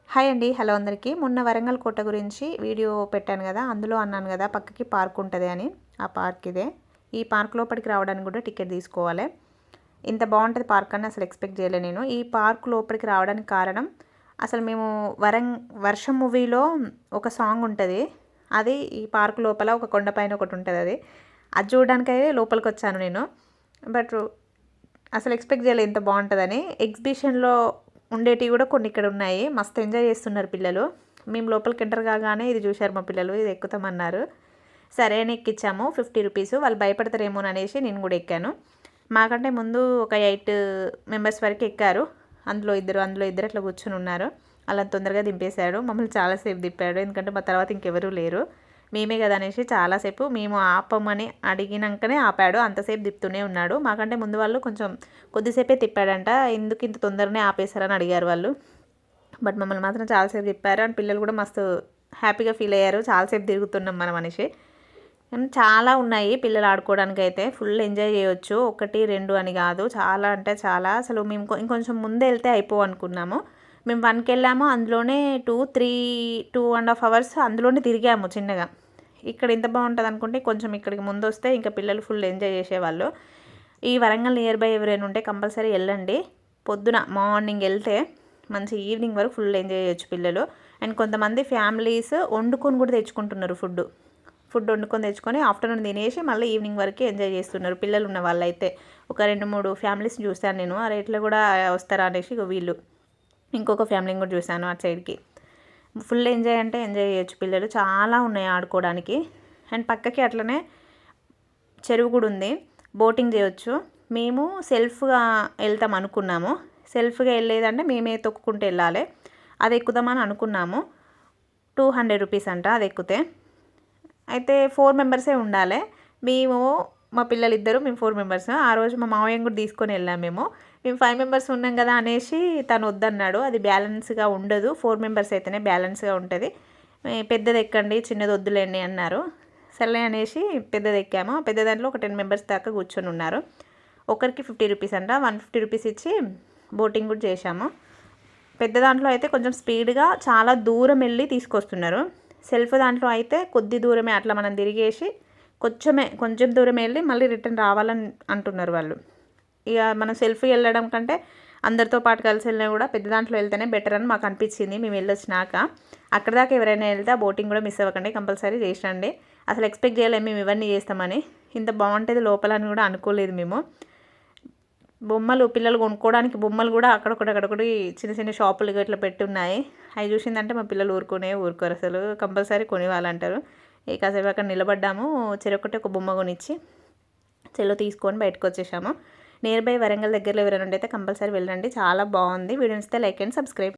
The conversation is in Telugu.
హాయ్ అండి. హలో అందరికీ. మొన్న వరంగల్ కోట గురించి వీడియో పెట్టాను కదా, అందులో అన్నాను కదా పక్కకి పార్క్ ఉంటుంది అని. ఆ పార్క్ ఇదే. ఈ పార్క్ లోపలికి రావడానికి కూడా టికెట్ తీసుకోవాలి. ఇంత బాగుంటుంది పార్క్ అని అసలు ఎక్స్పెక్ట్ చేయలే నేను. ఈ పార్క్ లోపలికి రావడానికి కారణం, అసలు మేము వర్షం మూవీలో ఒక సాంగ్ ఉంటుంది, అది ఈ పార్క్ లోపల ఒక కొండపైన ఒకటి ఉంటుంది. అది చూడడానికైతే లోపలికి వచ్చాను నేను. బట్ అసలు ఎక్స్పెక్ట్ చేయలేదు ఇంత బాగుంటుందని. ఎగ్జిబిషన్లో ఉండేటివి కూడా కొన్ని ఇక్కడ ఉన్నాయి. మస్తు ఎంజాయ్ చేస్తున్నారు పిల్లలు. మేము లోపలికి ఎంటర్ కాగానే ఇది చూశారు మా పిల్లలు, ఇది ఎక్కుతామన్నారు. సరే అని ఎక్కించాము. 50 రూపీస్. వాళ్ళు భయపడతారేమో అనేసి నేను కూడా ఎక్కాను. మాకంటే ముందు ఒక 8 మెంబర్స్ వరకు ఎక్కారు. అందులో ఇద్దరు అట్లా కూర్చుని ఉన్నారు. అలా తొందరగా దింపేశాడు. మమ్మల్ని చాలాసేపు దింపాడు, ఎందుకంటే మా తర్వాత ఇంకెవరూ లేరు. మేమే కదా అనేసి చాలాసేపు మేము ఆపమని అడిగినాకనే ఆపాడు. అంతసేపు తిప్పుతూనే ఉన్నాడు. మాకంటే ముందు వాళ్ళు కొంచెం కొద్దిసేపే తిప్పాడంట. ఎందుకు ఇంత తొందరనే ఆపేశారని అడిగారు వాళ్ళు. బట్ మమ్మల్ని మాత్రం చాలాసేపు తిప్పారు. అండ్ పిల్లలు కూడా మస్తు హ్యాపీగా ఫీల్ అయ్యారు. చాలాసేపు తిరుగుతున్నాం మన మనిషి. చాలా ఉన్నాయి పిల్లలు ఆడుకోవడానికి. అయితే ఫుల్ ఎంజాయ్ చేయొచ్చు. 1, 2 అని కాదు, చాలా అంటే చాలా. అసలు మేము ఇంకొంచెం ముందే వెళ్తే అనుకున్నాము. మేము 1కి వెళ్ళాము. అందులోనే 2.5 అవర్స్ అందులోనే తిరిగాము చిన్నగా. ఇక్కడ ఇంత బాగుంటుంది అనుకుంటే కొంచెం ఇక్కడికి ముందు వస్తే ఇంకా పిల్లలు ఫుల్ ఎంజాయ్ చేసేవాళ్ళు. ఈ వరంగల్ నియర్ బై ఎవరైనా ఉంటే కంపల్సరీ వెళ్ళండి. పొద్దున మార్నింగ్ వెళ్తే మంచి ఈవినింగ్ వరకు ఫుల్ ఎంజాయ్ చేయొచ్చు పిల్లలు. అండ్ కొంతమంది ఫ్యామిలీస్ వండుకొని కూడా తెచ్చుకుంటున్నారు. ఫుడ్ వండుకొని తెచ్చుకొని ఆఫ్టర్నూన్ తినేసి మళ్ళీ ఈవినింగ్ వరకు ఎంజాయ్ చేస్తున్నారు పిల్లలు ఉన్న వాళ్ళైతే. ఒక 2-3 ఫ్యామిలీస్ని చూశాను నేను. ఆ రేట్లో కూడా వస్తారా అనేసి వీళ్ళు. ఇంకొక ఫ్యామిలీని కూడా చూశాను అటు సైడ్కి. ఫుల్ ఎంజాయ్ అంటే ఎంజాయ్ చేయొచ్చు పిల్లలు. చాలా ఉన్నాయి ఆడుకోవడానికి. అండ్ పక్కకి అట్లనే చెరువు కూడా ఉంది, బోటింగ్ చేయొచ్చు. మేము సెల్ఫ్గా వెళ్తాం అనుకున్నాము. సెల్ఫ్గా వెళ్ళేదంటే మేమే తొక్కుకుంటూ వెళ్ళాలి. అది ఎక్కుదామని అనుకున్నాము. 200 రూపీస్ అంట అది ఎక్కితే. అయితే 4 మెంబర్సే ఉండాలి. మా పిల్లలు ఇద్దరు, మేము 4 మెంబర్స్. ఆ రోజు మా మావయ్యని కూడా తీసుకొని వెళ్ళాము. మేము 5 మెంబర్స్ ఉన్నాం కదా అనేసి తను వద్దన్నాడు. అది బ్యాలెన్స్గా ఉండదు. 4 మెంబర్స్ అయితేనే బ్యాలెన్స్గా ఉంటుంది. పెద్దది ఎక్కండి, చిన్నది వద్దులేండి అన్నారు. సర్లే అనేసి పెద్దది ఎక్కాము. పెద్ద దాంట్లో ఒక 10 మెంబర్స్ దాకా కూర్చొని ఉన్నారు. ఒకరికి 50 రూపీస్ అంట. 150 రూపీస్ ఇచ్చి బోటింగ్ కూడా చేశాము. పెద్ద దాంట్లో అయితే కొంచెం స్పీడ్గా చాలా దూరం వెళ్ళి తీసుకొస్తున్నారు. సెల్ఫ్ దాంట్లో అయితే కొద్ది దూరమే, అట్లా మనం తిరిగేసి కొంచెం దూరం వెళ్ళి మళ్ళీ రిటర్న్ రావాలని అంటున్నారు వాళ్ళు. ఇక మనం సెల్ఫ్ వెళ్ళడం కంటే అందరితో పాటు కలిసి వెళ్ళినా కూడా పెద్ద దాంట్లో వెళ్తేనే బెటర్ అని మాకు అనిపించింది. మేము వెళ్ళొచ్చినాక అక్కడ దాకా ఎవరైనా వెళ్తే ఆ బోటింగ్ కూడా మిస్ అవ్వకండి, కంపల్సరీ చేసిరండి. అసలు ఎక్స్పెక్ట్ చేయలేము మేము ఇవన్నీ చేస్తామని. ఇంత బాగుంటుంది లోపల అని కూడా అనుకోలేదు మేము. బొమ్మలు పిల్లలు కొనుక్కోవడానికి బొమ్మలు కూడా అక్కడొకటి చిన్న చిన్న షాపులు ఇట్లా పెట్టి ఉన్నాయి. అవి చూసిందంటే మా పిల్లలు ఊరుకోరు అసలు. కంపల్సరీ కొనివ్వాలంటారు. కాసేపు అక్కడ నిలబడ్డాము. చెరొకటి ఒక బొమ్మ కొనిచ్చి తీసుకొని బయటకు వచ్చేసాము. నియర్ బై వరంగల్ దగ్గరలో ఎవరైనా ఉంటే కంపల్సరీ వెళ్ళండి. చాలా బాగుంది. వీడియో నచ్చితే లైక్ అండ్ సబ్స్క్రైబ్.